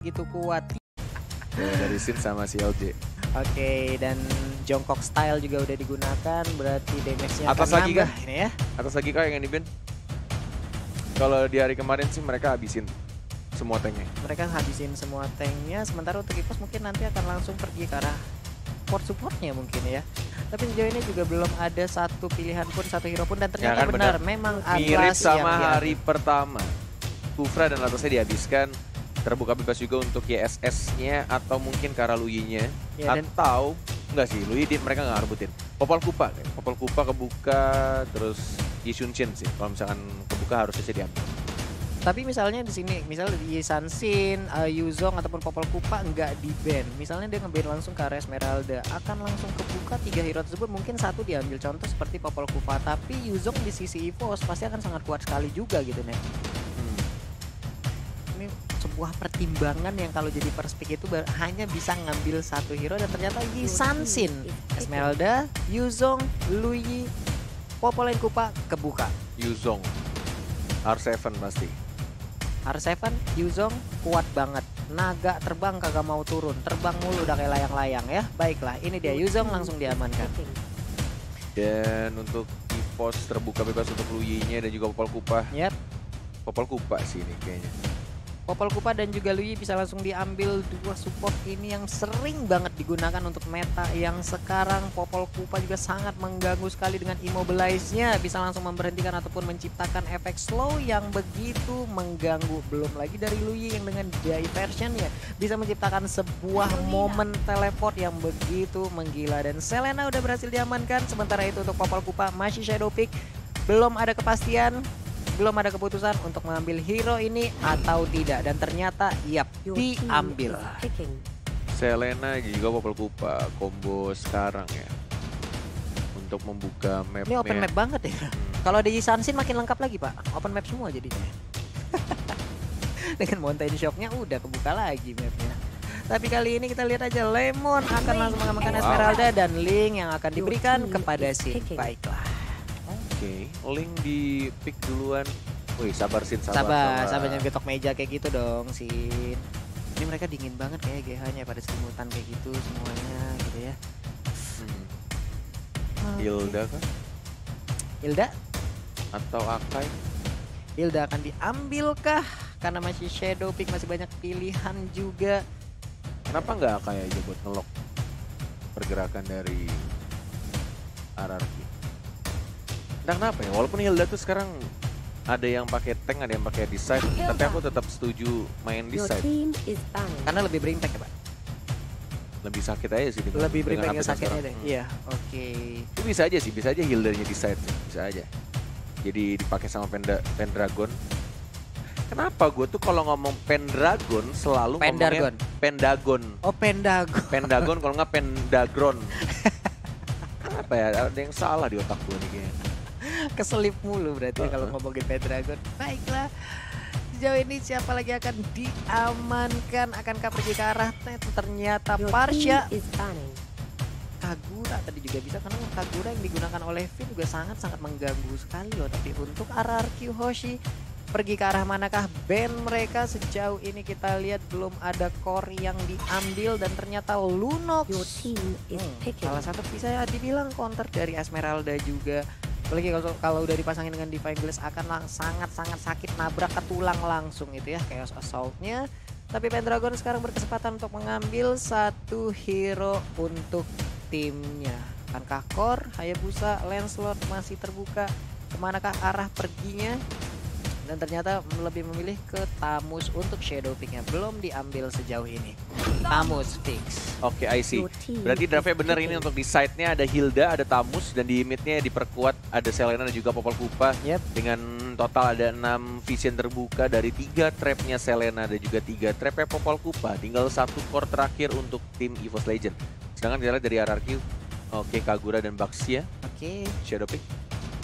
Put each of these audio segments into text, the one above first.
gitu kuat. Ya, dari Sin sama si LJ. Oke, dan jongkok style juga udah digunakan, berarti damage-nya Atas akan lagi nambah kan? ini ya. Atas lagi kah yang di-ban? Kalau di hari kemarin sih mereka habisin semua tanknya. Mereka habisin semua tanknya, sementara untuk EVOS mungkin nanti akan langsung pergi ke arah support-supportnya mungkin ya. Tapi sejauh ini juga belum ada satu pilihan pun, satu hero pun, dan ternyata Ya kan, benar, memang mirip Atlas sama yang hari pertama. Kufra dan Atlasnya dihabiskan. Terbuka bebas juga untuk YSS-nya atau mungkin Karaluyi-nya. Ya, dan atau enggak sih, Lui mereka nggak ngerebutin. Popol Kupa kebuka, terus Yishunshin sih. Kalau misalkan kebuka harusnya sih diambil. tapi misalnya di sini, misalnya di Sansin, Yuzong ataupun Popol Kupa nggak di ban. Misalnya dia nge-ban langsung ke area Esmeralda, akan langsung kebuka 3 hero tersebut, mungkin satu diambil contoh seperti Popol Kupa. Tapi Yuzong di sisi EVOS pasti akan sangat kuat sekali juga gitu nih. Ini sebuah pertimbangan yang kalau jadi first pick itu hanya bisa ngambil satu hero, dan ternyata Yi Sansin, Esmeralda, Yuzong, Lui, Popolen Kupa kebuka. Yuzong R7 pasti. R7, Yuzong kuat banget. Naga terbang kagak mau turun, terbang mulu udah kayak layang-layang ya. Baiklah, ini dia Yuzong langsung diamankan. Dan untuk EVOS terbuka bebas untuk Lui-nya dan juga Popol Kupa. Yap, Popol Kupa sih ini kayaknya. Popol Kupa dan juga Lui bisa langsung diambil, dua support ini yang sering banget digunakan untuk meta yang sekarang. Popol Kupa juga sangat mengganggu sekali dengan immobilize-nya, bisa langsung memberhentikan ataupun menciptakan efek slow yang begitu mengganggu. Belum lagi dari Lui yang dengan diversion-nya bisa menciptakan sebuah momen teleport yang begitu menggila. Dan Selena udah berhasil diamankan, sementara itu untuk Popol Kupa masih shadow pick, belum ada kepastian, belum ada keputusan untuk mengambil hero ini atau tidak, dan ternyata yap, diambil. Selena juga Popol Kupa combo sekarang ya untuk membuka map. Ini open map banget ya. Kalau di Sansin makin lengkap lagi pak, open map semua jadinya. Dengan mountain shocknya udah kebuka lagi mapnya. Tapi kali ini kita lihat aja, Lemon akan langsung mengamankan Esmeralda dan Link yang akan diberikan kepada Sin. Baiklah. Oke, Link di pick duluan. Wih, sabar Sin, Sabar jangan getok meja kayak gitu dong, Sin. Ini mereka dingin banget kayak GH-nya pada selimutan kayak gitu semuanya gitu ya. Hilda kan? Hilda? Atau Akai? Hilda akan diambil kah? Karena masih shadow pick, masih banyak pilihan juga. Kenapa nggak Akai aja buat ngelok pergerakan dari RRQ? Entah kenapa ya, walaupun Hilda tuh sekarang ada yang pakai tank, ada yang pakai decide, tapi aku tetap setuju main decide. Karena lebih berimpact ya pak? Lebih sakit aja sih. Lebih berimpact dengan sakitnya sekarang. deh. Iya, oke. Itu bisa aja Hildanya decide sih, bisa aja. Jadi dipakai sama Pendragon. Kenapa gue tuh kalau ngomong Pendragon selalu ngomongnya Pendagon. Oh Pendagon. Pendagon kalau nggak Pendagron. Kenapa ya? Ada yang salah di otak gue nih kayaknya. Keselip mulu berarti kalau ngomongin Pendragon. Baiklah, sejauh ini siapa lagi akan diamankan? Akankah pergi ke arah net? Ternyata Parsha. Kagura tadi juga bisa, karena Kagura yang digunakan oleh Finn juga sangat-sangat mengganggu sekali loh. Tapi untuk RRQ Hoshi pergi ke arah manakah band mereka? Sejauh ini kita lihat belum ada core yang diambil, dan ternyata Lunox salah satu bisa dibilang counter dari Esmeralda juga. Apalagi kalau udah dipasangin dengan Divine Glass akan sangat-sangat sakit, nabrak ke tulang langsung itu ya, Chaos Assault-nya. Tapi Pendragon sekarang berkesempatan untuk mengambil satu hero untuk timnya. Akankah Core, Hayabusa, Lancelot masih terbuka? Kemanakah arah perginya? Dan ternyata lebih memilih ke Tamus untuk shadow picknya, belum diambil sejauh ini. Tamus fix. Oke, I see. Berarti draftnya bener ini, untuk di side-nya ada Hilda, ada Tamus, dan di mid-nya diperkuat ada Selena dan juga Popol Kupa. Dengan total ada 6 vision terbuka dari 3 trapnya Selena dan juga 3 trapnya Popol Kupa. Tinggal satu core terakhir untuk tim EVOS Legend. Sedangkan kita lihat dari RRQ, oke, Kagura dan Baxia. Oke. Shadow pick.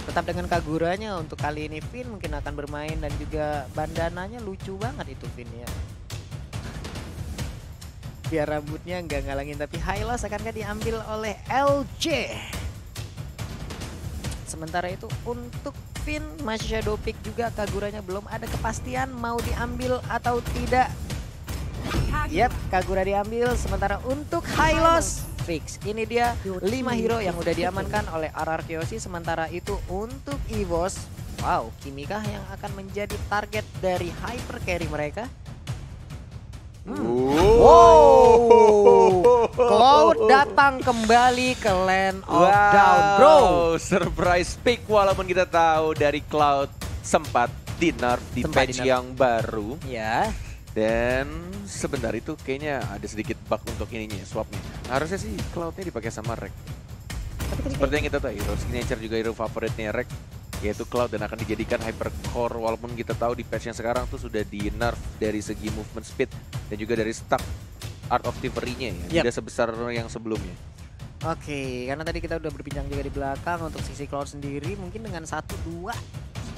Tetap dengan Kaguranya untuk kali ini. Finn mungkin akan bermain, dan juga bandananya lucu banget itu Finn ya. Biar rambutnya nggak ngalangin, tapi Hylos akankah diambil oleh LJ. Sementara itu untuk Finn masih shadow pick juga, Kaguranya belum ada kepastian mau diambil atau tidak. Yap, Kagura diambil. Sementara untuk Hylos fix. Ini dia 5 hero yang udah diamankan oleh RRQ Hoshi. Sementara itu untuk EVOS, wow, Kimikah yang akan menjadi target dari hyper carry mereka. Wow, Cloud datang kembali ke Land of Down, bro. Surprise pick walaupun kita tahu dari Cloud sempat di nerf di patch yang baru. Ya. Dan sebentar itu kayaknya ada sedikit bug untuk ininya, swapnya. Harusnya sih Cloudnya dipakai sama Rek. Seperti yang kita tahu, hero signature juga hero favoritnya Rek, yaitu Cloud, dan akan dijadikan hypercore walaupun kita tahu di patch yang sekarang tuh sudah di nerf dari segi movement speed dan juga dari stack Art of Thievery-nya ya, tidak sebesar yang sebelumnya. Oke, karena tadi kita udah berbincang juga di belakang untuk sisi Cloud sendiri, mungkin dengan 1, 2,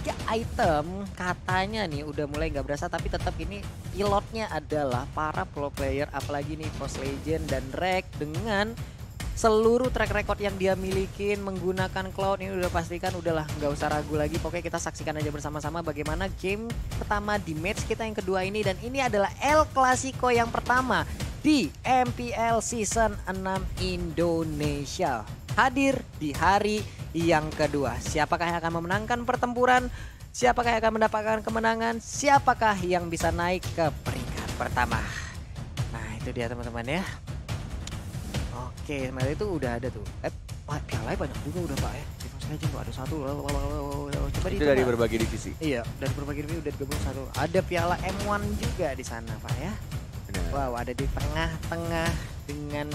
3 item katanya nih udah mulai nggak berasa, tapi tetap ini pilotnya adalah para pro player, apalagi nih Post Legend dan Rek dengan seluruh track record yang dia milikin menggunakan Cloud ini udah pastikan udahlah nggak usah ragu lagi. Pokoknya kita saksikan aja bersama-sama bagaimana game pertama di match kita yang kedua ini, dan ini adalah El Clasico yang pertama di MPL Season 6 Indonesia. Hadir di hari yang kedua. Siapakah yang akan memenangkan pertempuran? Siapakah yang akan mendapatkan kemenangan? Siapakah yang bisa naik ke peringkat pertama? Nah, itu dia teman-teman ya. Oke, sebenarnya itu udah ada tuh. Piala banyak juga udah Pak ya. Di Post Legend tuh ada 1. Coba itu dari berbagai divisi. Iya, dari berbagai divisi udah digabung 1. Ada piala M1 juga di sana Pak ya. Benar. Wow, ada di tengah-tengah dengan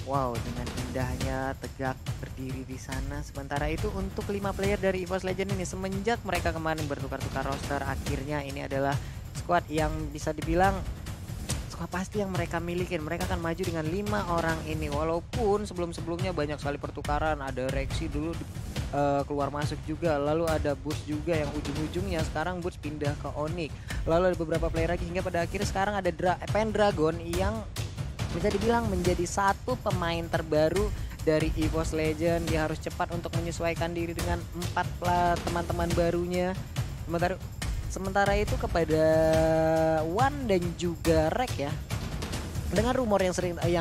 dengan indahnya tegak berdiri di sana. Sementara itu untuk 5 player dari EVOS Legend ini, semenjak mereka kemarin bertukar-tukar roster, akhirnya ini adalah squad yang bisa dibilang squad pasti yang mereka milikin. Mereka akan maju dengan 5 orang ini, walaupun sebelum-sebelumnya banyak sekali pertukaran. Ada Rexy dulu keluar masuk juga, lalu ada Boots juga yang ujung-ujungnya sekarang Boots pindah ke Onyx, lalu ada beberapa player lagi hingga pada akhirnya sekarang ada Pendragon yang bisa dibilang menjadi satu pemain terbaru dari EVOS Legend. Dia harus cepat untuk menyesuaikan diri dengan 4 teman-teman barunya. Sementara itu kepada Wan dan juga Rek ya, dengan rumor yang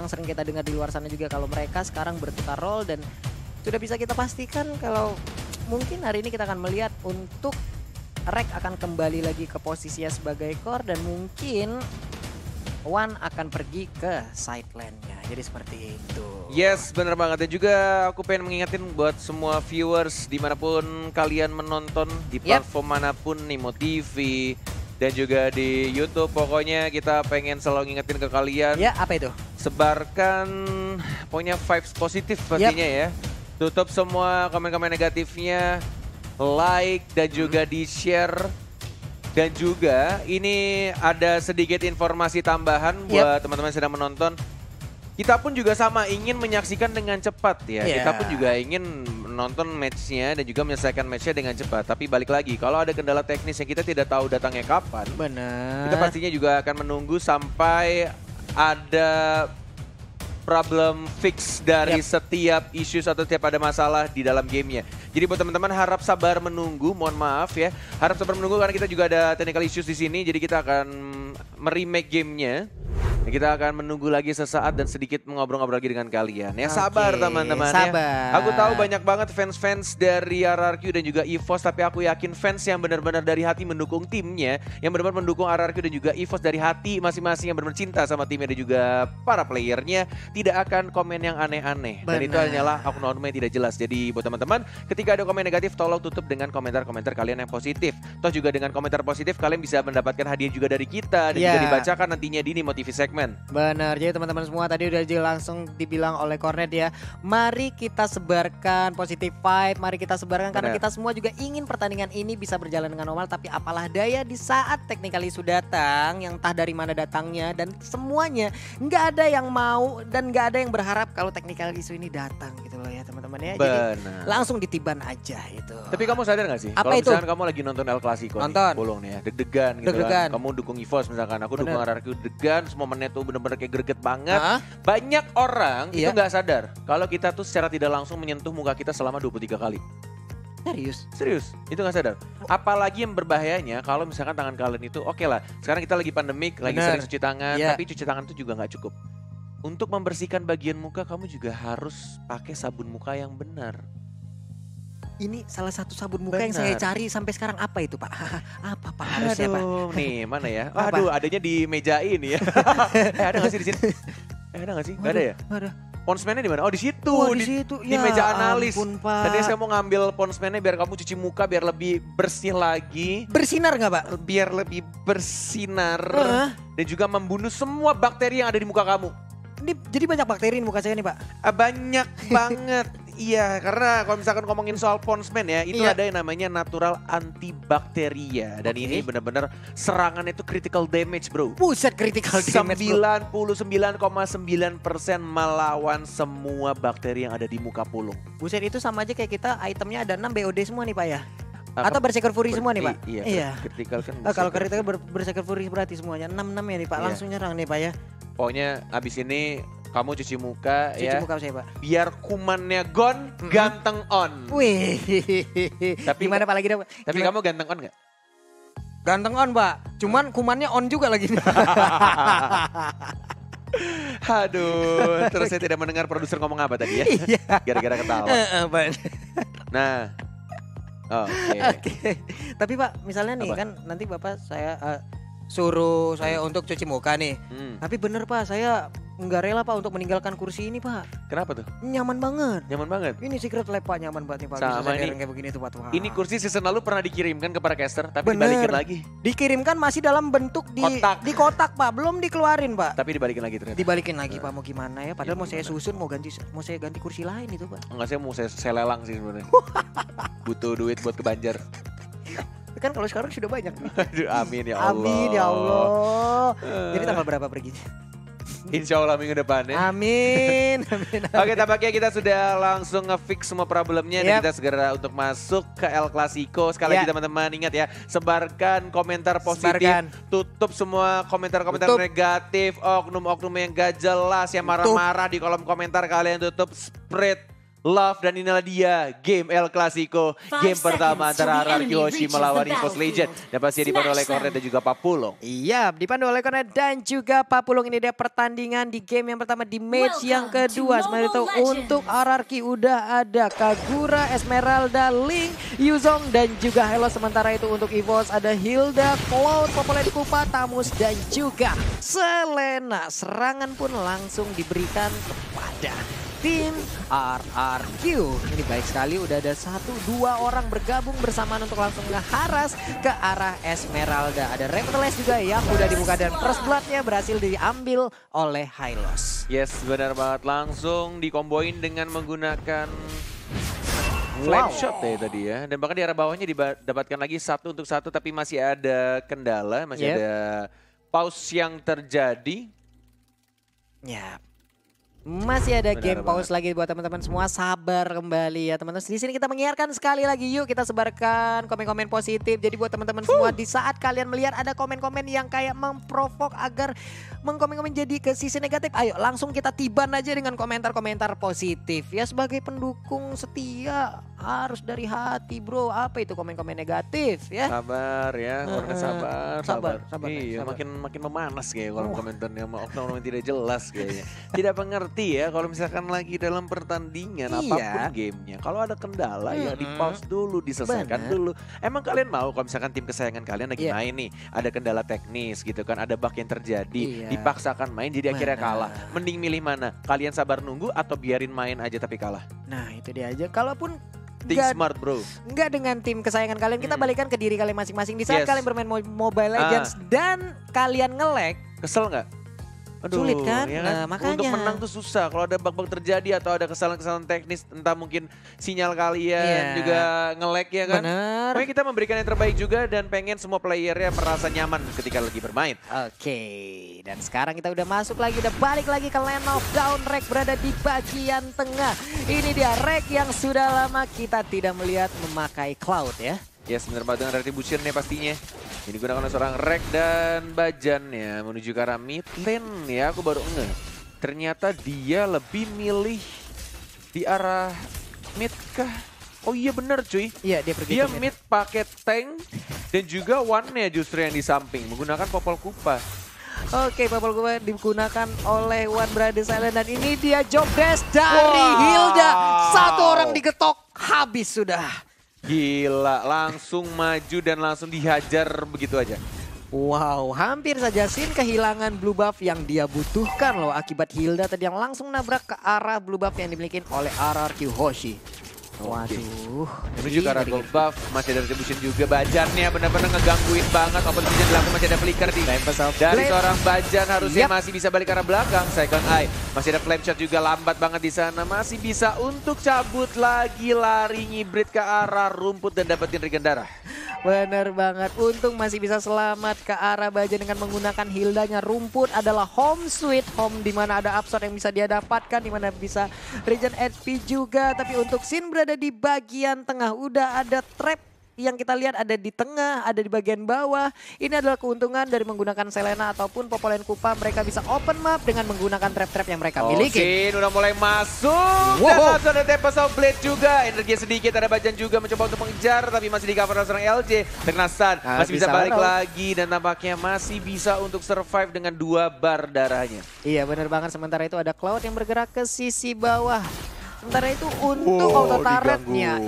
sering kita dengar di luar sana juga kalau mereka sekarang bertukar role, dan sudah bisa kita pastikan kalau mungkin hari ini kita akan melihat untuk Rek akan kembali lagi ke posisinya sebagai core, dan mungkin Wan akan pergi ke side lane-nya. Jadi seperti itu. Yes, bener banget. Dan juga aku pengen mengingatin buat semua viewers dimanapun kalian menonton, di platform manapun, Nimo TV dan juga di YouTube. Pokoknya kita pengen selalu ngingetin ke kalian. Ya, apa itu? Sebarkan pokoknya vibes positif pastinya ya. Tutup semua komen-komen negatifnya, like dan juga di-share. Dan juga ini ada sedikit informasi tambahan buat teman-teman yang sedang menonton. Kita pun juga sama ingin menyaksikan dengan cepat ya. Kita pun juga ingin menonton matchnya dan juga menyelesaikan matchnya dengan cepat. Tapi balik lagi, kalau ada kendala teknis yang kita tidak tahu datangnya kapan, kita pastinya juga akan menunggu sampai ada problem fix dari setiap issues atau setiap ada masalah di dalam gamenya. Jadi buat teman-teman harap sabar menunggu, mohon maaf ya. Harap sabar menunggu karena kita juga ada technical issues di sini. Jadi kita akan meremake gamenya. Kita akan menunggu lagi sesaat dan sedikit mengobrol-ngobrol lagi dengan kalian. Ya sabar teman-teman ya. Aku tahu banyak banget fans-fans dari RRQ dan juga EVOS, tapi aku yakin fans yang benar-benar dari hati mendukung timnya, yang benar-benar mendukung RRQ dan juga EVOS dari hati masing-masing, yang benar-benar cinta sama timnya dan juga para playernya, tidak akan komen yang aneh-aneh. Dan itu hanyalah oknum yang tidak jelas. Jadi buat teman-teman, ketika ada komen negatif tolong tutup dengan komentar-komentar kalian yang positif. Toh juga dengan komentar positif kalian bisa mendapatkan hadiah juga dari kita dan juga dibacakan nantinya di Nimo TV segmen. Benar, jadi teman-teman semua tadi udah langsung dibilang oleh Cornet ya. Mari kita sebarkan positive vibe, mari kita sebarkan karena kita semua juga ingin pertandingan ini bisa berjalan dengan normal. Tapi apalah daya di saat technical issue datang, yang entah dari mana datangnya, dan semuanya nggak ada yang mau dan nggak ada yang berharap kalau technical issue ini datang gitu loh ya teman-teman ya. Jadi langsung ditiban aja itu. Tapi kamu sadar gak sih? Kalau misalkan kamu lagi nonton El Clasico nih, bolong nih ya, deg-degan gitu kan. Kamu dukung EVOS misalkan, aku dukung RRQ, deg-degan, semua menit tuh bener-bener kayak greget banget. Banyak orang itu nggak sadar kalau kita tuh secara tidak langsung menyentuh muka kita selama 23 kali. Serius? Serius, itu nggak sadar. Apalagi yang berbahayanya kalau misalkan tangan kalian itu oke lah. Sekarang kita lagi pandemik, lagi Bener. sering cuci tangan, Iya. tapi cuci tangan itu juga nggak cukup. Untuk membersihkan bagian muka, kamu juga harus pakai sabun muka yang benar. Ini salah satu sabun muka yang saya Benar. cari sampai sekarang, apa itu Pak? Apa Pak harusnya Pak? Aduh, nih mana ya? Apa? Aduh, adanya di meja ini ya. Ada nggak sih di sini? Ada nggak sih? Nggak ada ya? Nggak ada. Ponsmennya di mana? Oh di situ. Oh, di situ. Di meja analis. Ampun, Pak. Tadi saya mau ngambil ponsmennya biar kamu cuci muka biar lebih bersih lagi. Bersinar nggak Pak? Biar lebih bersinar. Heeh. Dan juga membunuh semua bakteri yang ada di muka kamu. Ini jadi banyak bakteri di muka saya nih Pak. Banyak banget. Iya, karena kalau misalkan ngomongin soal ponsmen ya, itu Iya. ada yang namanya natural antibakteria. Dan Oke. ini benar-benar serangan itu critical damage, bro. Buset, critical damage bro. 99,9% melawan semua bakteri yang ada di muka pulung. Buset, itu sama aja kayak kita itemnya ada 6 BOD semua nih Pak ya? Apa? Atau Berserker Fury semua nih Pak? Iya. Critical kan. Kalau bisa. critical Berserker Fury berarti semuanya 6 ya nih Pak, Iya. langsung nyerang nih Pak ya. Pokoknya abis ini kamu cuci muka Cuci ya. muka saya Pak. Biar kumannya gone, ganteng on. Wih. Tapi- Gimana Pak lagi dong? Tapi kamu ganteng on gak? Ganteng on Pak, cuman kumannya on juga lagi. Aduh, terus saya tidak mendengar produser ngomong apa tadi ya? Iya. Gara-gara ketawa. Pak. Nah, oke. Oke. Tapi Pak, misalnya nih Apa? kan nanti Bapak saya suruh saya untuk cuci muka nih. Tapi bener Pak, saya nggak rela Pak untuk meninggalkan kursi ini Pak. Kenapa tuh? Nyaman banget. Nyaman banget. Ini secret lab Pak, nyaman banget nih Pak. Sama Bisa saya ini. dereng kayak begini tuh Pak. Wah. Ini kursi season lalu pernah dikirimkan ke para caster, tapi Bener. dibalikin lagi. Dikirimkan masih dalam bentuk Kotak. di kotak Pak, belum dikeluarin Pak. Tapi dibalikin lagi ternyata. Dibalikin lagi Pak, mau gimana ya? Padahal mau saya Gimana? susun, mau saya ganti kursi lain itu Pak. Enggak, saya lelang sih sebenarnya. Butuh duit buat ke Banjar. Kan kalau sekarang sudah banyak. Aduh, amin ya Allah. Amin ya Allah. Jadi tanggal berapa perginya? Insya Allah minggu depan ya. Amin. Amin. Oke, tampaknya kita sudah langsung nge-fix semua problemnya dan Yap. kita segera untuk masuk ke El Clasico. Sekali lagi Ya. teman-teman ingat ya, sebarkan komentar positif, Sebarkan. tutup semua komentar-komentar Tutup. negatif, oknum-oknum yang gak jelas, yang marah-marah di kolom komentar kalian tutup, spread love, dan inilah dia game El Clasico, game pertama antara RRQ Hoshi melawan EVOS Legend dan pasti dipandu oleh Cornet dan juga Papulong. Iya, dipandu oleh Cornet dan juga Pak Pulung. Ini dia pertandingan di game yang pertama di match yang kedua. Sementara itu untuk RRQ udah ada Kagura, Esmeralda, Link, Yuzong dan juga Helo. Sementara itu untuk EVOS ada Hilda, Cloud, Popolet Kupa, Tamus dan juga Selena. Serangan pun langsung diberikan kepada tim RRQ. Ini baik sekali, udah ada 1-2 orang bergabung bersamaan untuk langsung ngeharas ke arah Esmeralda. Ada Reptiles juga yang udah dibuka dan first bloodnya berhasil diambil oleh Hylos. Yes, benar banget. Langsung dikomboin dengan menggunakan flame shot ya tadi ya. Dan bahkan di arah bawahnya didapatkan lagi 1 untuk 1 tapi masih ada kendala, masih Yep. ada pause yang terjadi. Ya. Masih ada Benar game banget. pause lagi buat teman-teman semua. Sabar kembali ya teman-teman. Di sini kita mengingatkan sekali lagi, yuk kita sebarkan komen-komen positif. Jadi buat teman-teman semua, di saat kalian melihat ada komen-komen yang kayak memprovok agar mengkomen-komen jadi ke sisi negatif, ayo langsung kita tiban aja dengan komentar-komentar positif. Ya sebagai pendukung setia harus dari hati bro. Apa itu komen-komen negatif ya? Sabar ya, Cornet sabar. Sabar, Iya, sabar. makin memanas kayak kolom komentarnya sama oknum-oknum yang tidak jelas kayaknya. Tidak mengerti ya kalau misalkan lagi dalam pertandingan Iya. apapun gamenya. Kalau ada kendala ya di pause dulu, diselesaikan Benar. dulu. Emang kalian mau kalau misalkan tim kesayangan kalian lagi Iya. main nih, ada kendala teknis gitu kan, ada bug yang terjadi, Iya. dipaksakan main jadi akhirnya Benar. kalah. Mending milih mana? Kalian sabar nunggu atau biarin main aja tapi kalah? Nah itu dia aja. Kalaupun Think nggak smart bro. nggak dengan tim kesayangan kalian, kita balikan ke diri kalian masing-masing. Di saat Yes. kalian bermain Mobile Legends dan kalian nge-lag, Kesel nggak? Sulit kan? ya Nah, makanya. Untuk menang tuh susah. Kalau ada bug-bug terjadi atau ada kesalahan-kesalahan teknis, entah mungkin sinyal kalian Iya. juga nge-lag ya kan. bener. Pokoknya kita memberikan yang terbaik juga dan pengen semua playernya merasa nyaman ketika lagi bermain. Oke, dan sekarang kita udah masuk lagi, udah balik lagi ke Land of Dawn. Rek berada di bagian tengah. Ini dia Rek yang sudah lama kita tidak melihat memakai Cloud ya. Yes, bener banget dengan Retribution-nya pastinya. Ini digunakan oleh seorang Rek dan Bajan ya, menuju ke arah mid lane ya. Aku baru ngeh. Ternyata dia lebih milih di arah mid kah? Oh iya bener cuy. Iya, dia pergi Dia ke mid pakai tank dan juga one-nya justru yang di samping menggunakan Popol Kupa. Oke, Popol Kupa digunakan oleh One Brother Silent dan ini dia job desk dari Hilda. Satu orang digetok, habis sudah. Gila, langsung maju dan langsung dihajar begitu aja. Wow, hampir saja Sin kehilangan blue buff yang dia butuhkan loh akibat Hilda tadi yang langsung nabrak ke arah blue buff yang dimiliki oleh RRQ Hoshi. Waduh. Menuju ke arah gold buff, masih ada retribution juga. Bajannya benar-benar ngegangguin banget. Opposition dilakukan, masih ada flicker dari seorang Bajan, harusnya masih bisa balik ke arah belakang. Second eye, masih ada flame shot juga lambat banget di sana. Masih bisa untuk cabut lagi, lari ngibrit ke arah rumput dan dapetin regen darah. Bener banget, untung masih bisa selamat ke arah Bajan dengan menggunakan Hildanya. Rumput adalah home sweet home, dimana ada absorb yang bisa dia dapatkan, dimana bisa regen HP juga. Tapi untuk Sin berada di bagian tengah, udah ada trap yang kita lihat ada di tengah, ada di bagian bawah. Ini adalah keuntungan dari menggunakan Selena ataupun Popolen Kupa. Mereka bisa open map dengan menggunakan trap-trap yang mereka miliki. Sin udah mulai masuk. Dan langsung ada Tempest of Blade juga. Energi sedikit, ada Bajan juga mencoba untuk mengejar. Tapi masih di cover oleh seorang LJ. Terkena stun, masih bisa balik lagi. Dan tampaknya masih bisa untuk survive dengan 2 bar darahnya. Iya benar banget, sementara itu ada Cloud yang bergerak ke sisi bawah. Sementara itu untuk auto turretnya,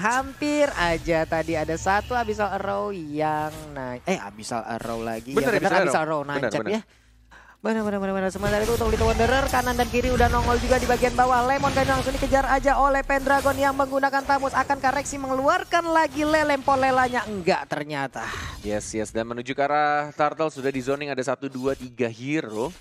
hampir aja tadi ada satu Abyssal Arrow yang naik. Abyssal Arrow lagi. Bener, ya benar, Abyssal Arrow nancap ya. Benar. Sementara itu untuk Little Wanderer, kanan dan kiri udah nongol juga di bagian bawah. Lemon kan langsung dikejar aja oleh Pendragon yang menggunakan Tamus. Akankah Rexy mengeluarkan lagi lempol lelanya? Enggak ternyata. Yes. Dan menuju ke arah Turtle sudah di zoning, ada 1, 2, 3 hero.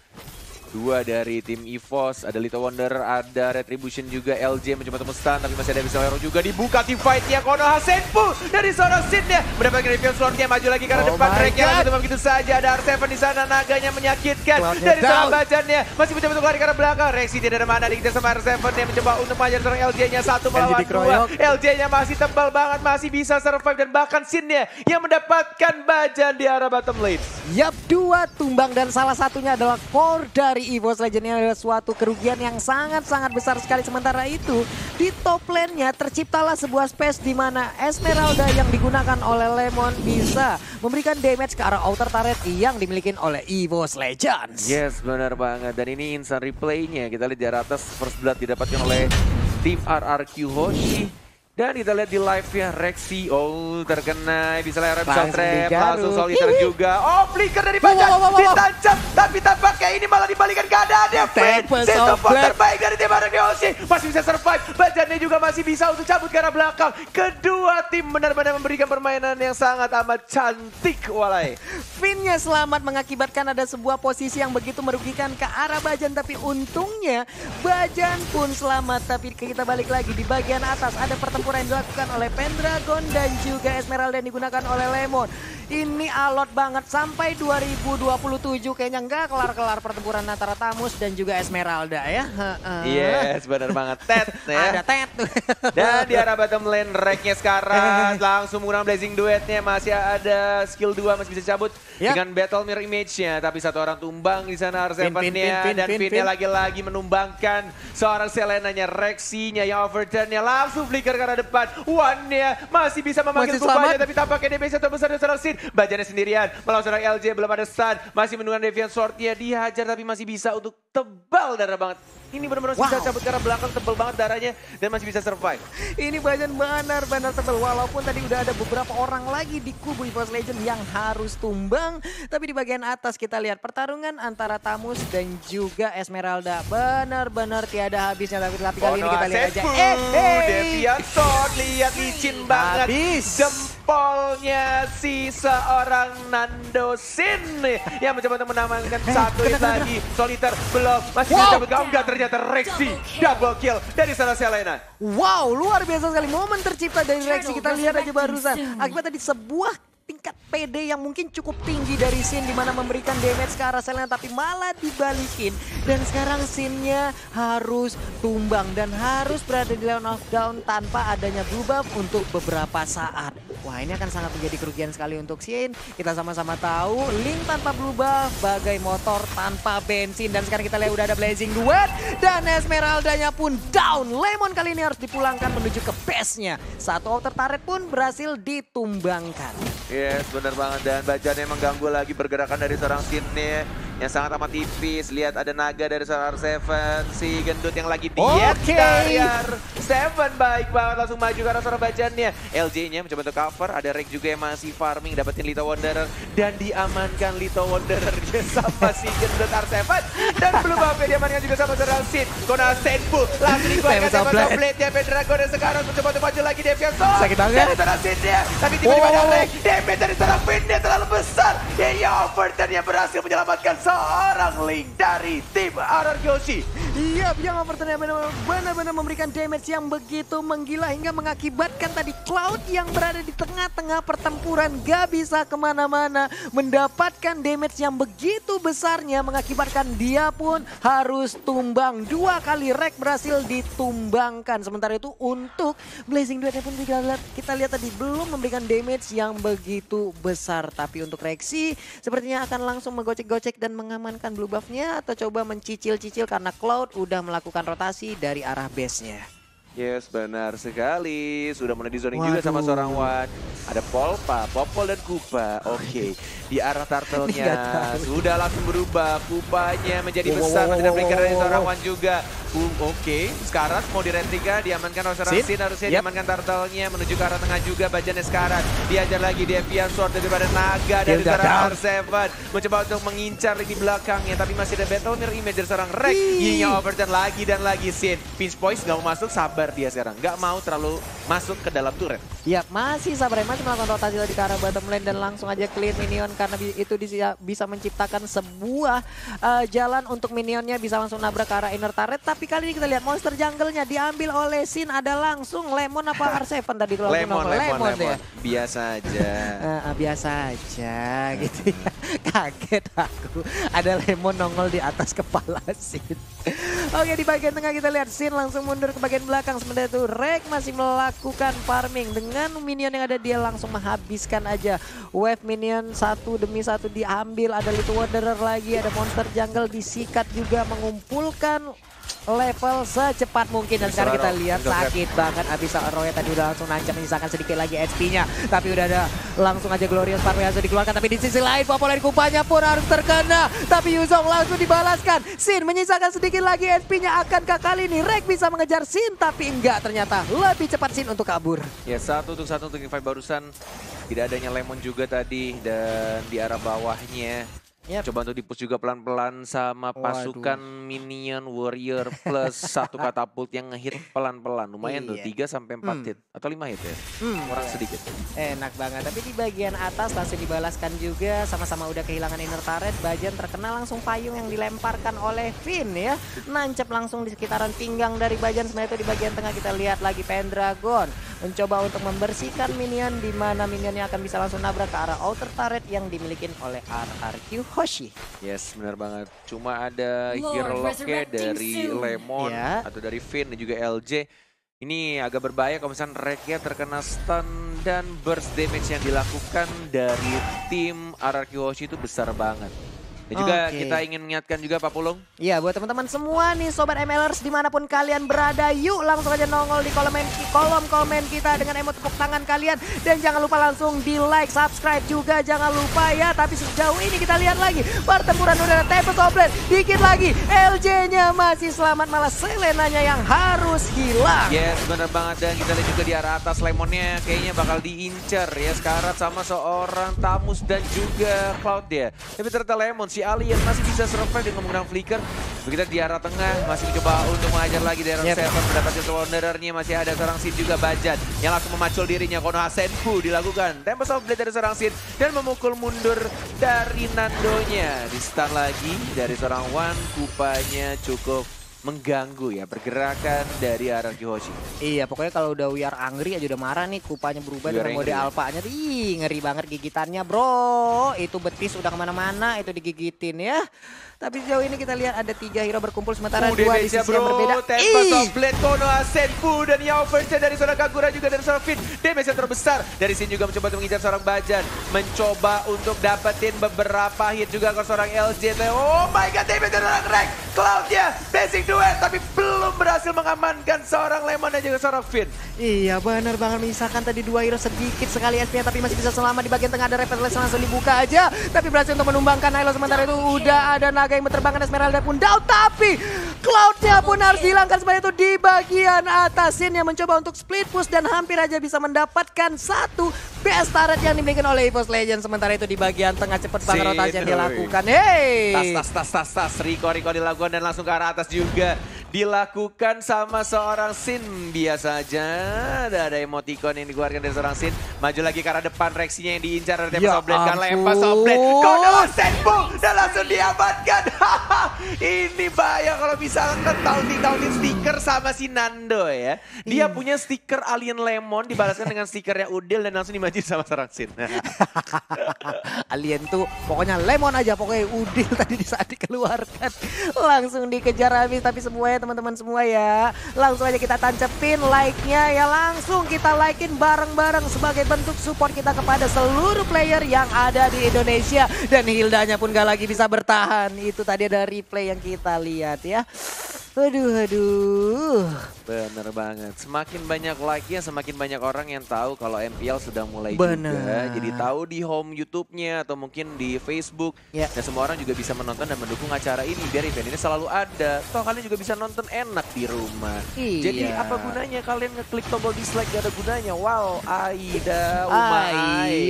2 dari tim EVOS, ada Little Wonder, ada Retribution juga, LJ mencoba temu stun, tapi masih ada Abyssal Arrow juga dibuka tim fight-nya. Konoha Senpu dari seorang Sin-nya mendapatkan reveal slot-nya, maju lagi karena depan track-nya langsung begitu saja. Ada R7 di sana, naganya menyakitkan dari seorang Bajannya, masih mencoba untuk lari ke arah belakang. Rexy tidak ada mana, dikejar sama R7 yang mencoba untuk mengajar seorang LJ-nya 1 melawan 2. LJ-nya masih tebal banget, masih bisa survive dan bahkan Sin-nya yang mendapatkan Bajan di arah bottom lane. Yap, 2 tumbang dan salah satunya adalah core dari EVOS Legends. Ini adalah suatu kerugian yang sangat-sangat besar sekali. Sementara itu di top lane-nya terciptalah sebuah space di mana Esmeralda yang digunakan oleh Lemon bisa memberikan damage ke arah outer turret yang dimiliki oleh EVOS Legends. Yes, benar banget. Dan ini instant replay-nya. Kita lihat di atas first blood didapatkan oleh tim RRQ Hoshi. Dan kita lihat di live-nya Rexy, terkena, bisa lewat bisa trap, langsung Solitaire juga. Flicker dari Bajan, ditancap, tapi tampaknya ini malah dibalikan keadaannya. Fit, support terbaik dari tim RRQ Hoshi, masih bisa survive. Bajannya juga masih bisa untuk cabut ke arah belakang. Kedua tim benar-benar memberikan permainan yang sangat amat cantik, walai. Finn-nya selamat mengakibatkan ada sebuah posisi yang begitu merugikan ke arah Bajan, tapi untungnya Bajan pun selamat. Tapi kita balik lagi di bagian atas, ada pertempuran yang dilakukan oleh Pendragon dan juga Esmeralda yang digunakan oleh Lemon. Ini alot banget sampai 2027 kayaknya nggak kelar-kelar pertempuran antara Tamus dan juga Esmeralda ya. Yes, benar banget. Tet ya. Ada Tet. Dan di arah bottom lane Rek-nya sekarang langsung menggunakan Blazing Duet-nya, masih ada skill 2 masih bisa cabut dengan Battle Mirror Image-nya, tapi satu orang tumbang di sana R7-nya dan Finn-nya lagi-lagi menumbangkan seorang Selena-nya. Rexy-nya yang overturn-nya langsung flicker ke arah depan. One-nya masih bisa memanggil Kupanya, tapi tampaknya DPS terbesar dari seorang Sin. Bajannya sendirian melawan seorang LJ, belum ada stun, masih menggunakan Deviant Sword-nya, dihajar tapi masih bisa untuk tebal darah banget. Ini benar-benar bisa cabut ke arah belakang, tebal banget darahnya dan masih bisa survive. Ini Bajan benar-benar tebal, walaupun tadi udah ada beberapa orang lagi di kubu EVOS Legends yang harus tumbang. Tapi di bagian atas kita lihat pertarungan antara Tamus dan juga Esmeralda. Benar-benar tiada habisnya, tapi kali ini kita lihat aja. Deviant Sword, lihat licin banget. Jempolnya si seorang Nando Sin yang mencoba untuk menambahkan satu lagi. Solitaire belum, masih bisa cabut, enggak, ternyata Rexy double kill dari sana Selena. Wow, luar biasa sekali momen tercipta dari Rexy. Kita lihat aja barusan. Akibat tadi sebuah tingkat PD yang mungkin cukup tinggi dari Sin, dimana memberikan damage ke arah Selena, tapi malah dibalikin. Dan sekarang Sin-nya harus tumbang dan harus berada di lane of down tanpa adanya blue buff untuk beberapa saat. Wah, ini akan sangat menjadi kerugian sekali untuk Sin. Kita sama-sama tahu Link tanpa blue buff bagai motor tanpa bensin. Dan sekarang kita lihat udah ada Blazing Duet dan Esmeralda-nya pun down. Lemon kali ini harus dipulangkan menuju ke base-nya. Satu outer turret pun berhasil ditumbangkan. Yes, benar banget. Dan Bajannya mengganggu lagi pergerakan dari seorang Sin nih yang sangat amat tipis. Lihat ada naga dari seorang R7, si gendut yang lagi diet dari R7. Baik banget, langsung maju ke arah seorang Bajannya. LJ-nya mencoba untuk cover, ada Rek juga yang masih farming, dapetin Little Wanderer dan diamankan Little Wanderer dia sama si gendut R7. Dan belum apa diamankan juga sama seorang Sin. Kona Senpu langsung dikeluarkan sama Blade-nya Pendragon dan sekarang mencoba untuk maju lagi Devian Soul. Sakit banget. Dari seorang Sin-nya, tapi tiba-tiba ada Rek. Damage dari seorang Finn-nya terlalu besar. Dia overturn yang berhasil menyelamatkan seorang Link dari tim RRQ Hoshi. Iya, yang overturn yang benar-benar memberikan damage yang begitu menggila hingga mengakibatkan tadi Cloud yang berada di tengah-tengah pertempuran gak bisa kemana-mana, mendapatkan damage yang begitu besarnya mengakibatkan dia pun harus tumbang. 2 kali Rek berhasil ditumbangkan. Sementara itu untuk Blazing Duetnya pun kita lihat tadi belum memberikan damage yang begitu besar. Tapi untuk Rexy sepertinya akan langsung menggocek-gocek dan mengamankan blue buff-nya atau coba mencicil-cicil karena Cloud udah melakukan rotasi dari arah base-nya. Yes, benar sekali. Sudah mulai di zoning juga sama seorang Wan. Ada Polpa, Popol dan Kupa. Oke, di arah turtle-nya sudah langsung berubah. Kupanya menjadi besar dan berikan dari seorang Wan juga. Oke, sekarang mau direplika, diamankan oleh seorang Sin, harusnya diamankan turtle-nya menuju ke arah tengah juga. Bajannya sekarang diajar lagi Devian Sword daripada naga dari seorang R7. Mencoba untuk mengincar di belakangnya, tapi masih ada battle mirror image dari seorang Rek. Yinya overturn lagi dan lagi Sin. Pinch Poise gak mau masuk, sabar dia sekarang. Gak mau terlalu masuk ke dalam turret. Ya, masih sabar, masih melakukan rotasi tadi ke arah bottom lane dan langsung aja clear minion karena itu bisa menciptakan sebuah jalan untuk minionnya bisa langsung nabrak ke arah inner turret. Tapi kali ini kita lihat monster jungle-nya diambil oleh Sin, ada langsung Lemon apa R7 tadi kalau Lemon. Ya. Biasa aja. Biasa aja gitu ya. Kaget aku. Ada Lemon nongol di atas kepala Sin. Oke, di bagian tengah kita lihat Sin langsung mundur ke bagian belakang. Sementara itu Rek masih melakukan farming. Dengan minion yang ada dia langsung menghabiskan aja. Wave minion satu demi satu diambil. Ada Little Wanderer lagi, ada monster jungle disikat juga mengumpulkan level secepat mungkin. Dan sekarang kita lihat sakit banget Abyssal Arrow tadi udah langsung nancap menyisakan sedikit lagi HP-nya. Tapi udah ada langsung aja Glorious Parweazo dikeluarkan. Tapi di sisi lain Popular Kupanya pun harus terkena. Tapi Yuzong langsung dibalaskan. Sin menyisakan sedikit lagi HP-nya. Akankah kali ini Rek bisa mengejar Sin? Tapi enggak, ternyata lebih cepat Sin untuk kabur. Ya, satu untuk Teamfight barusan. Tidak adanya Lemon juga tadi. Dan di arah bawahnya coba untuk dipush juga pelan-pelan sama pasukan minion warrior plus satu katapult yang ngehit pelan-pelan. Lumayan tuh 3 sampai 4 hit atau 5 hit ya. Kurang sedikit. Enak banget. Tapi di bagian atas langsung dibalaskan juga, sama-sama udah kehilangan inner turret. Bajan terkena langsung payung yang dilemparkan oleh Finn ya. Nancep langsung di sekitaran pinggang dari Bajan. Sebenarnya itu di bagian tengah kita lihat lagi Pendragon mencoba untuk membersihkan minion, di mana minionnya akan bisa langsung nabrak ke arah outer turret yang dimiliki oleh RRQ Hoshi. Yes, benar banget. Cuma ada hero lock-nya dari Lemon atau dari Finn dan juga LJ. Ini agak berbahaya kalau misalnya Reknya terkena stun dan burst damage yang dilakukan dari tim RRQ Hoshi itu besar banget. Dan juga kita ingin mengingatkan juga Pak Pulung. Iya, buat teman-teman semua nih Sobat MLers dimanapun kalian berada, yuk langsung aja nongol di kolom komen kita dengan emot tepuk tangan kalian. Dan jangan lupa langsung di like, subscribe juga jangan lupa ya. Tapi sejauh ini kita lihat lagi pertempuran udara Tempest of Blade. Dikit lagi LJ-nya masih selamat, malah Selenanya yang harus hilang. Yes, bener banget. Dan kita lihat juga di arah atas Lemonnya kayaknya bakal diincar ya sekarang sama seorang Tamus dan juga Cloud ya. Tapi ternyata Lemon si Alien masih bisa survive dengan menggunakan flicker. Begitu di arah tengah masih mencoba untuk mengajar lagi dari arah Seven, mendapatkan Wanderer-nya. Masih ada seorang Sin juga Bajan yang langsung memacul dirinya. Konoha Senpu dilakukan Tempest of Blade dari seorang Sin dan memukul mundur dari Nandonya. Di stun lagi dari seorang Wan. Kupanya cukup mengganggu ya pergerakan dari RRQ Hoshi. Iya, pokoknya kalau udah We Are Angry aja udah marah nih, Kupanya berubah We Are dengan mode Angry, ya? alfanya. Ih, ngeri banget gigitannya, bro. Itu betis udah kemana-mana, itu digigitin ya. Tapi sejauh ini kita lihat ada 3 hero berkumpul sementara 2 di sisi yang berbeda. Tempest of Blade, Konoha, Senpu, dan Yao version dari seorang Kagura juga dari seorang Finn. Damage yang terbesar dari Sin juga mencoba untuk mengincar seorang Bajan. Mencoba untuk dapetin beberapa hit juga ke seorang LJ. Oh my god, damage dari seorang Rek. Cloud-nya, basic duet, tapi belum berhasil mengamankan seorang Lemon dan juga seorang Finn. Iya, benar banget, misalkan tadi 2 hero sedikit sekali SP-nya tapi masih bisa selamat. Di bagian tengah ada Repetiles langsung dibuka aja. Tapi berhasil untuk menumbangkan Hylo, sementara itu udah ada naga yang berterbangan, Esmeralda pun down. Tapi Cloud-nya pun harus dihilangkan sebenarnya itu di bagian atas. Sin yang mencoba untuk split push dan hampir aja bisa mendapatkan satu best turret yang dimiliki oleh EVOS Legends. Sementara itu di bagian tengah cepet banget rotasi yang dilakukan. Hey! Tas. Riko dilakukan dan langsung ke arah atas juga. Dilakukan sama seorang Sin. Biasa aja. Ada emoticon yang dikeluarkan dari seorang Sin. Maju lagi ke arah depan, reaksinya yang diincar dari Tempest of Blade. Kan Tempest of Blade. Konoha Senpu dan langsung diamankan. Ini bahaya kalau misalkan taunting stiker sama si Nando ya. Dia punya stiker Alien Lemon dibalaskan dengan stikernya Udil dan langsung dimaju sama seorang Sin. Alien tuh pokoknya Lemon aja, pokoknya Udil tadi di saat dikeluarkan langsung dikejar habis. Tapi semuanya teman-teman semua ya, langsung aja kita tancepin like-nya ya, langsung kita like-in bareng-bareng sebagai bentuk support kita kepada seluruh player yang ada di Indonesia. Dan Hildanya pun gak lagi bisa bertahan, itu tadi ada replay yang kita lihat ya. Aduh. Bener banget. Semakin banyak like-nya, semakin banyak orang yang tahu kalau MPL sudah mulai Bener. juga. Jadi tahu di home YouTube-nya atau mungkin di Facebook. Ya. Dan semua orang juga bisa menonton dan mendukung acara ini. Biar event ini selalu ada. Toh kalian juga bisa nonton enak di rumah. Iya. Jadi apa gunanya kalian ngeklik tombol dislike? Gak ada gunanya. Wow, Aida,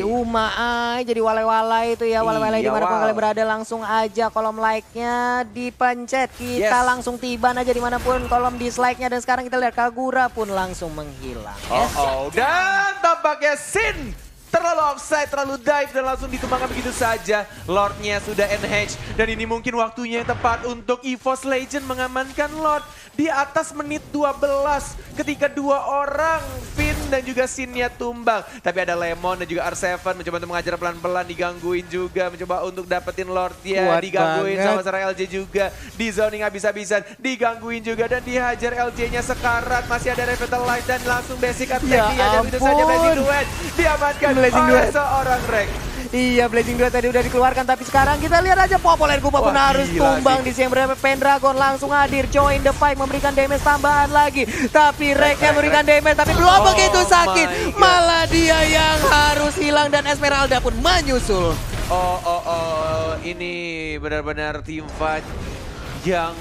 Uma Ai, jadi walai-walai itu ya, walai-walai Iya, dimanapun wow. kalian berada, langsung aja kolom like-nya dipencet. Kita Yes. langsung tiban aja dimanapun kolom dislike-nya. Dan sekarang kita lihat Kagura pun langsung menghilang. Dan tampaknya Sin terlalu offside, terlalu dive dan langsung ditumbangkan begitu saja. Lordnya sudah NH dan ini mungkin waktunya yang tepat untuk EVOS Legend mengamankan Lord di atas menit 12 ketika 2 orang Finn dan juga Sinnya tumbang. Tapi ada Lemon dan juga R7 mencoba untuk mengajar pelan-pelan, digangguin juga, mencoba untuk dapetin Lordnya, Kuat digangguin banget. sama seorang LJ juga, di zoning habis-habisan, digangguin juga dan dihajar LJ-nya sekarat. Masih ada Revitalize dan langsung basic attack Ya dia dan itu saja ampun. Blazing Duet diamankan Blazing oleh Duet. seorang Rek. Iya, Blazing Duet tadi udah dikeluarkan, tapi sekarang kita lihat aja Popolen Kupa pun Wah, harus gila tumbang sih. di sini. Pendragon langsung hadir, join the fight, memberikan damage tambahan lagi. Tapi Reknya memberikan damage, tapi belum begitu sakit. my God. Malah dia yang harus hilang dan Esmeralda pun menyusul. Ini benar-benar team fight yang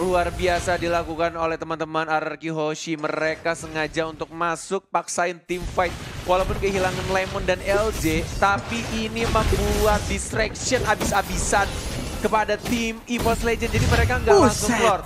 luar biasa dilakukan oleh teman-teman RRQ Hoshi. Mereka sengaja untuk masuk, paksain team fight. Walaupun kehilangan Lemon dan LJ, tapi ini membuat distraction abis-abisan kepada tim EVOS Legend. Jadi mereka nggak langsung Buset. Lord.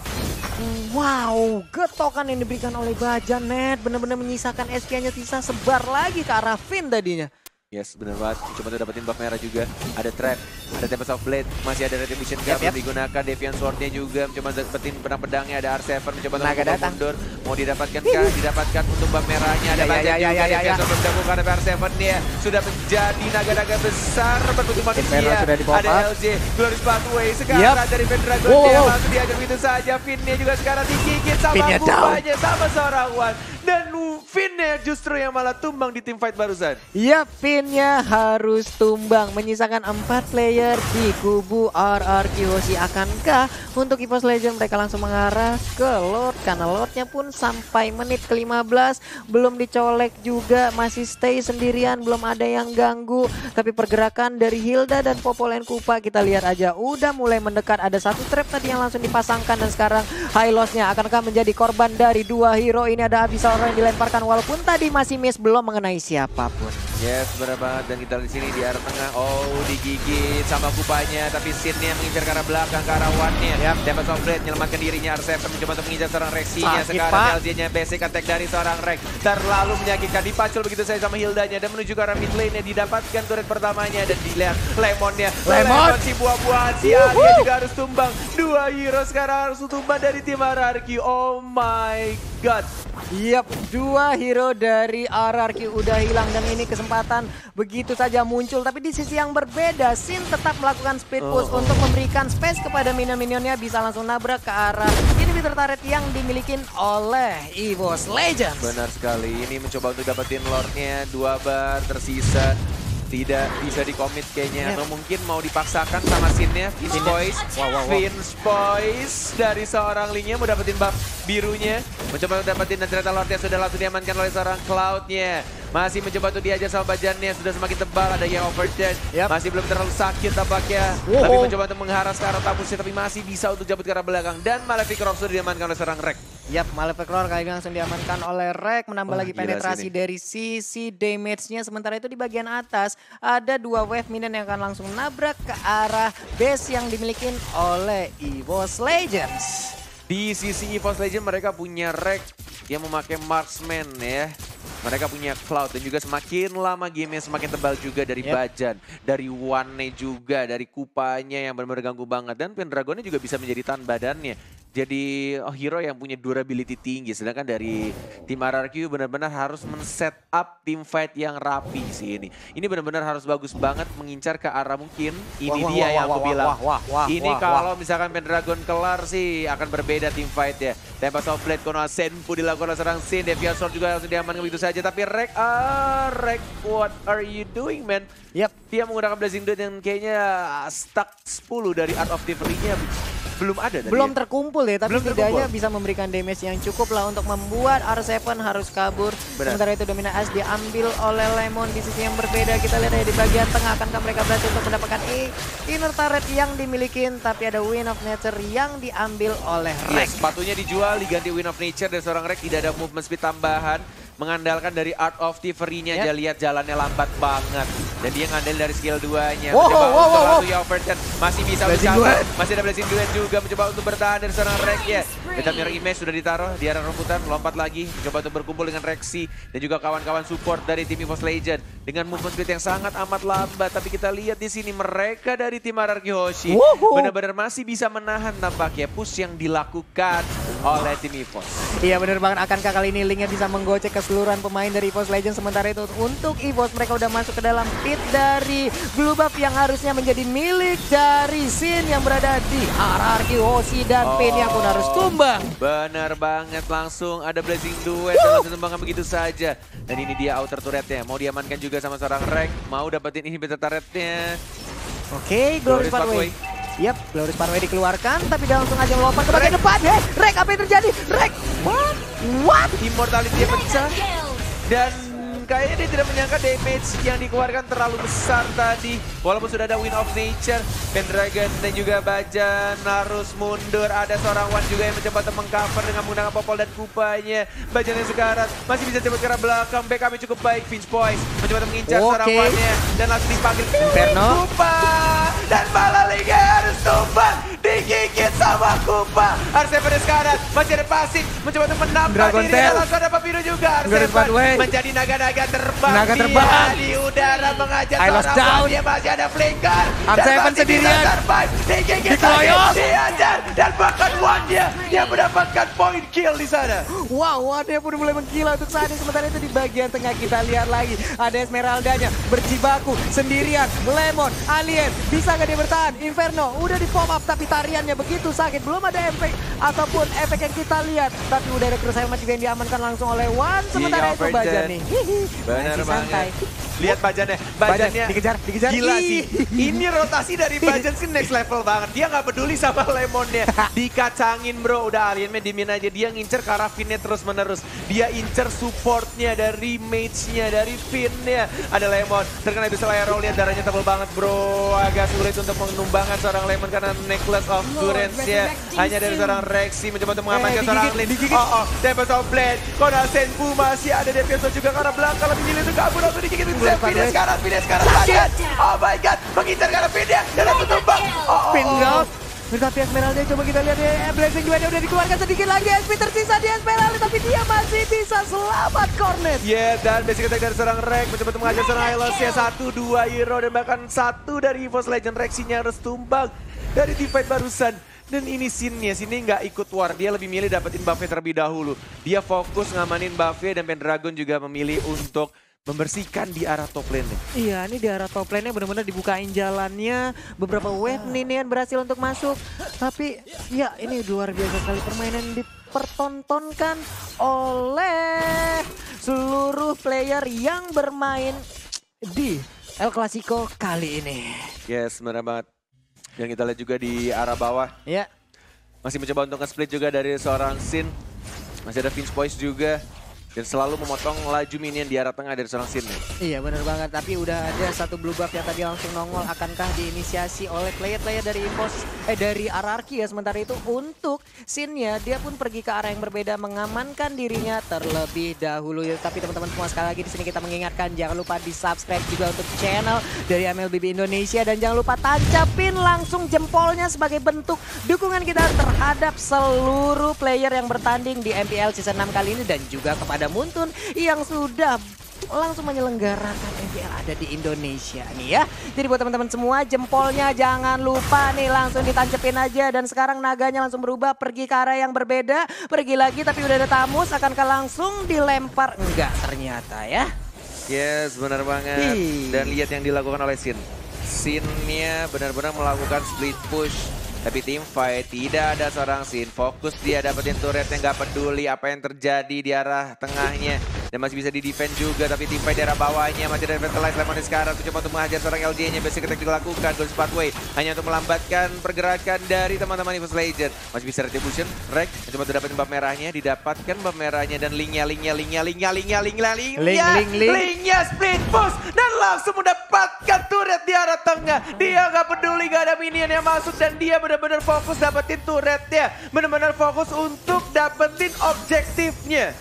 Wow, getokan yang diberikan oleh Bajan Net benar-benar menyisakan SP-nya sisa sebar lagi ke arah Finn tadinya. Yes, benar banget. Coba tuh dapetin buff merah juga. Ada trap, ada Tempest of Blade, masih ada Retribution Gap Yap. digunakan. Deviant Sword-nya juga mencoba dapetin pedang-pedangnya. Ada R7 mencoba Naga untuk datang. mundur. Mau didapatkan kah? Didapatkan untuk buff merahnya. Ada Ya, Bajan ya, juga. ya, ya, Deviant ya. Sword menggabungkan ada R7 dia. Sudah menjadi naga-naga besar berbentuk manusia. Merah sudah di-pop Ada up. LJ, Glorious Pathway. Sekarang Yap. dari Pendragon Wow, dia wow. langsung diajar begitu saja. Finn-nya juga sekarang digigit sama Finn-nya down. Kupanya, sama seorang One. Dan Finn-nya justru yang malah tumbang di team fight barusan. Ya, Finn-nya harus tumbang, menyisakan 4 player di kubu RRQ Hoshi. Akankah untuk EVOS Legend mereka langsung mengarah ke Lord? Karena Lordnya pun sampai menit ke-15 belum dicolek juga, masih stay sendirian, belum ada yang ganggu. Tapi pergerakan dari Hilda dan Popolen Kupa kita lihat aja udah mulai mendekat. Ada satu trap tadi yang langsung dipasangkan dan sekarang Hylos-nya akankah menjadi korban dari 2 hero ini. Ada Abyssal yang dilemparkan walaupun tadi masih miss, belum mengenai siapapun. Yes, benar banget. Dan kita di sini di arah tengah. Oh, digigit sama kupanya. Tapi Sin-nya mengincar ke arah belakang, ke arah One-nya. Dapat Softblade, menyelamatkan dirinya. R7 mencoba untuk mengincar seorang Rexy-nya. Sekarang LJ-nya basic attack dari seorang Rex. Terlalu menyakitkan. Dipacul begitu saja sama Hildanya. Dan menuju ke arah mid lane-nya. Didapatkan turret pertamanya. Dan dilihat Lemon-nya. Lemon si buah-buahan. Si Alia juga harus tumbang. Dua hero sekarang harus tumbang dari tim RRQ. Oh my god. Yap, dua hero dari RRQ udah hilang dan ini kesempatan begitu saja muncul. Tapi di sisi yang berbeda, Sin tetap melakukan speed push untuk memberikan space kepada minion-minionnya bisa langsung nabrak ke arah inhibitor turret yang dimiliki oleh EVOS Legends. Benar sekali, ini mencoba untuk dapetin Lordnya, 2 bar tersisa. Tidak bisa dikomit kayaknya, atau mungkin mau dipaksakan sama Sin-nya. Vince Boys, Vince Boys dari seorang Ling-nya mau dapetin buff birunya. Mencoba untuk dapetin dan ternyata Lordnya sudah langsung diamankan oleh seorang Cloud-nya. Masih mencoba untuk diajar sama bajannya, sudah semakin tebal, ada yang overcharge. Masih belum terlalu sakit tampaknya. Tapi mencoba untuk mengharas ke arah Tamusnya, tapi masih bisa untuk jabut ke arah belakang. Dan Malefic Roar sudah diamankan oleh seorang Rek. Yap, Malefic Roar kali ini langsung diamankan oleh Rek, menambah lagi penetrasi dari sisi damage-nya. Sementara itu di bagian atas ada 2 wave minion yang akan langsung nabrak ke arah base yang dimiliki oleh EVOS Legends. Di sisi EVOS Legends mereka punya Rek yang memakai marksman ya. Mereka punya Cloud dan juga semakin lama gamenya semakin tebal juga dari Bajan. Dari One juga, dari Kupanya yang benar-benar ganggu banget. Dan Pendragonnya juga bisa menjadi tahan badannya. Jadi hero yang punya durability tinggi. Sedangkan dari tim RRQ benar-benar harus men-set up tim fight yang rapi sih ini. Ini benar-benar harus bagus banget mengincar ke arah mungkin. Ini dia yang aku bilang. Ini kalau misalkan Pendragon kelar sih akan berbeda tim fight ya. Tembak Softblade, Konoha Senpu dilakukan oleh serang Sin. Deviant Sword juga langsung diamankan begitu saja. Tapi Rek, what are you doing man? Yap. Dia menggunakan Blazing Dude yang kayaknya stuck 10 dari Art of Thievery-nya. Belum ada tadi. Belum terkumpul ya, tapi setidaknya bisa memberikan damage yang cukup lah untuk membuat R7 harus kabur. Sementara itu Dominant Ice diambil oleh Lemon di sisi yang berbeda. Kita lihat ya di bagian tengah, akankah mereka berhasil untuk mendapatkan inner turret yang dimiliki. Tapi ada Wind of Nature yang diambil oleh Rek. Sepatunya dijual, diganti Wind of Nature dari seorang Rek. Tidak ada movement speed tambahan. Mengandalkan dari Art of Thievery-nya aja, lihat jalannya lambat banget. Dan dia ngandalin dari skill 2-nya. Mencoba untuk langsung Overturn, masih bisa mencapai. Masih ada Blazing Duet juga mencoba untuk bertahan dari seorang Rek ya. Data Mirror Image sudah ditaruh di arah rumputan, lompat lagi. Coba untuk berkumpul dengan Rexy dan juga kawan-kawan support dari tim EVOS Legends. Dengan movement speed yang sangat amat lambat. Tapi kita lihat di sini mereka dari tim RRQ Hoshi benar-benar masih bisa menahan nampaknya push yang dilakukan oleh tim EVOS. Iya benar banget, akankah kali ini Link-nya bisa menggocek keseluruhan pemain dari EVOS Legends. Sementara itu untuk EVOS mereka udah masuk ke dalam pit dari Blue Buff yang harusnya menjadi milik dari Sin yang berada di RRQ Hoshi dan Penya pun harus tumbang. Benar banget, langsung ada Blazing Duet dan langsung tumbangkan begitu saja. Dan ini dia outer turretnya, mau diamankan juga sama seorang Rek, mau dapetin inhibitor turretnya. Oke, Glorious Pathway. Yap, Glorious Pathway dikeluarkan, tapi dia langsung aja melompat ke bagian depan. Rek, apa yang terjadi? Rek, what? Immortality-nya pecah. Dan kayaknya dia tidak menyangka damage yang dikeluarkan terlalu besar tadi. Walaupun sudah ada Wind of Nature, Pendragon dan juga Bajan harus mundur. Ada seorang One juga yang mencoba untuk mengcover dengan menggunakan Popol dan Kupanya. Bajan yang sekarang masih bisa cepat ke arah belakang. Backup-nya cukup baik. Vince Boys mencoba untuk mengincar seorang One-nya. Dan langsung dipanggil Inferno. Kupa. Dan malah Liga harus tumbang. Digigit sama Kupa. R7 sekarang masih ada pasif. Mencoba untuk menambah diri. Langsung ada Papiru juga. R7 menjadi naga-naga terbang di udara mengajak seorang. Dia masih ada flicker. R7 sendirian. Dikeroyok. Diajar. Dan bahkan One-nya yang mendapatkan point kill di sana. Wow, One-nya pun mulai menggila untuk saat ini. Sementara itu di bagian tengah kita lihat lagi. Ada Esmeralda-nya berjibaku sendirian. Lemon, Alien. Bisa nggak dia bertahan? Inferno udah di pop up tapi tariannya begitu sakit. Belum ada efek ataupun efek yang kita lihat. Tapi udah ada Cross Helmet juga yang diamankan langsung oleh One. Sementara itu Bajan nih. Benar banget. Lihat Bajannya. Bajannya dikejar. Gila sih. Ini rotasi dari Bajan sih next level banget. Dia nggak peduli sama Lemonnya. Dikacangin bro. Udah Alien ayamnya dimin aja. Dia ngincer ke arah Finn-nya terus-menerus. Dia incer supportnya dari mage-nya, dari Finn-nya. Ada Lemon, terkena itu Arrow, lihat darahnya tebal banget bro. Agak sulit untuk menumbangkan seorang Lemon karena Necklace of Durance-nya hanya dari seorang Rexy mencoba untuk mengamankan seorang Lin. Tempest of Blade, Kona Senpu masih ada Deviaso juga karena belakang lebih milih untuk kabur atau digigit. Finn sekarang tangan. Oh my god, mengincar karena Finn-nya dan langsung tumbang. Pin Ghost. Tapi Esmeralda coba kita lihat ya, Blazing juga udah dikeluarkan sedikit lagi, SP tersisa di Esmeralda tapi dia masih bisa selamat Cornet. Dan basic attack dari seorang Rex mencoba untuk mengajar seorang Hylos-nya 1-2 hero dan bahkan 1 dari EVOS Legend. Rexinya harus tumbang dari teamfight barusan. Dan ini Sin-nya, Sin-nya nggak ikut war, dia lebih milih dapetin buff-nya terlebih dahulu. Dia fokus ngamanin buff-nya dan Pendragon juga memilih untuk membersihkan di arah top lane-nya. Iya, ini di arah top lane-nya benar-benar dibukain jalannya. Beberapa wave Ninian berhasil untuk masuk. Tapi ya ini luar biasa sekali permainan dipertontonkan oleh seluruh player yang bermain di El Clasico kali ini. Yes, benar banget. Dan kita lihat juga di arah bawah. Ya. Masih mencoba untuk nge-split juga dari seorang Sin. Masih ada Finch Voice juga. Dan selalu memotong laju minion di arah tengah dari seorang Sin. Iya benar banget, tapi udah ada satu blue buff yang tadi langsung nongol. Akankah diinisiasi oleh player-player dari dari RRQ ya. Sementara itu untuk Sin-nya, dia pun pergi ke arah yang berbeda, mengamankan dirinya terlebih dahulu. Tapi teman-teman semua, sekali lagi di sini kita mengingatkan, jangan lupa di subscribe juga untuk channel dari MLBB Indonesia. Dan jangan lupa tancapin langsung jempolnya sebagai bentuk dukungan kita terhadap seluruh player yang bertanding di MPL Season 6 kali ini. Dan juga kepada Muntun yang sudah langsung menyelenggarakan MPL ada di Indonesia nih ya. Jadi buat teman-teman semua, jempolnya jangan lupa nih langsung ditancepin aja. Dan sekarang naganya langsung berubah pergi ke arah yang berbeda. Pergi lagi tapi udah ada Tamus, akankah langsung dilempar? Enggak ternyata ya. Yes, benar banget. Dan lihat yang dilakukan oleh Sin. Sin-nya benar-benar melakukan split push. Tapi tim fight tidak ada seorang Sin, fokus dia dapetin turret yang gak peduli apa yang terjadi di arah tengahnya. Dan masih bisa di-defend juga, tapi tim fight di arah bawahnya masih ada Revitalize Lemon sekarang. Coba untuk mengajar seorang LJ-nya, basic attack dilakukan, Gold Pathway hanya untuk melambatkan pergerakan dari teman-teman EVOS Legend. Masih bisa Retribution, Rek, coba untuk dapetin buff merahnya, didapatkan buff merahnya dan linknya split push dan langsung mendapatkan turret di arah tengah. Dia gak peduli, gak ada minion yang masuk dan dia benar-benar fokus dapetin turretnya, benar-benar fokus untuk dapetin objektifnya.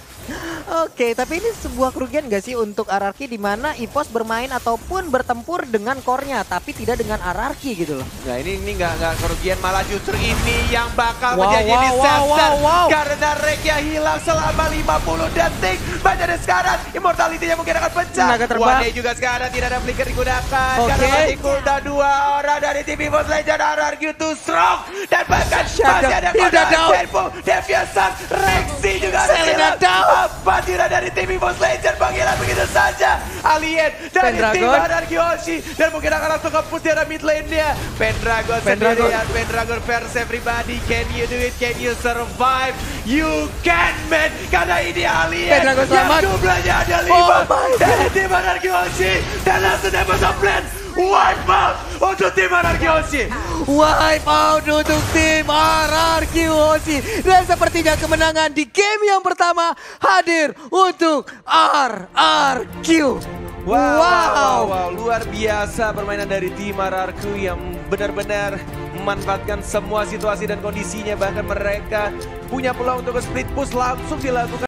Oke, tapi ini sebuah kerugian gak sih untuk RRQ di mana EVOS bermain ataupun bertempur dengan core-nya tapi tidak dengan RRQ gitu loh. Nah ini nggak kerugian, malah justru ini yang bakal menjadi disaster karena Rekya hilang selama 50 detik. Banyak sekarang immortality-nya mungkin akan pecah. Wade juga sekarang tidak ada flicker digunakan karena masih cooldown 2 orang dari tim EVOS Legend. RRQ too strong dan bahkan masih ada Kona Senpu, Deviasan, Rexy juga ada. Apa tidak dari tim EVOS Legend, panggilan begitu saja. Alien dari tim RRQ Hoshi dan mungkin akan langsung ke-push di arah mid lane-nya. Pendragon sendirian, Pendragon versus everybody. Can you do it? Can you survive? You can, man. Karena ini Alien yang jumlahnya ada 5 dari tim RRQ Hoshi dan langsung dapat top-lane. Wipe out untuk tim RRQ Hoshi. Wipe out untuk tim RRQ Hoshi. Dan sepertinya kemenangan di game yang pertama hadir untuk RRQ. Wow, luar biasa permainan dari tim RRQ yang benar-benar memanfaatkan semua situasi dan kondisinya. Bahkan mereka punya peluang untuk split push langsung dilakukan.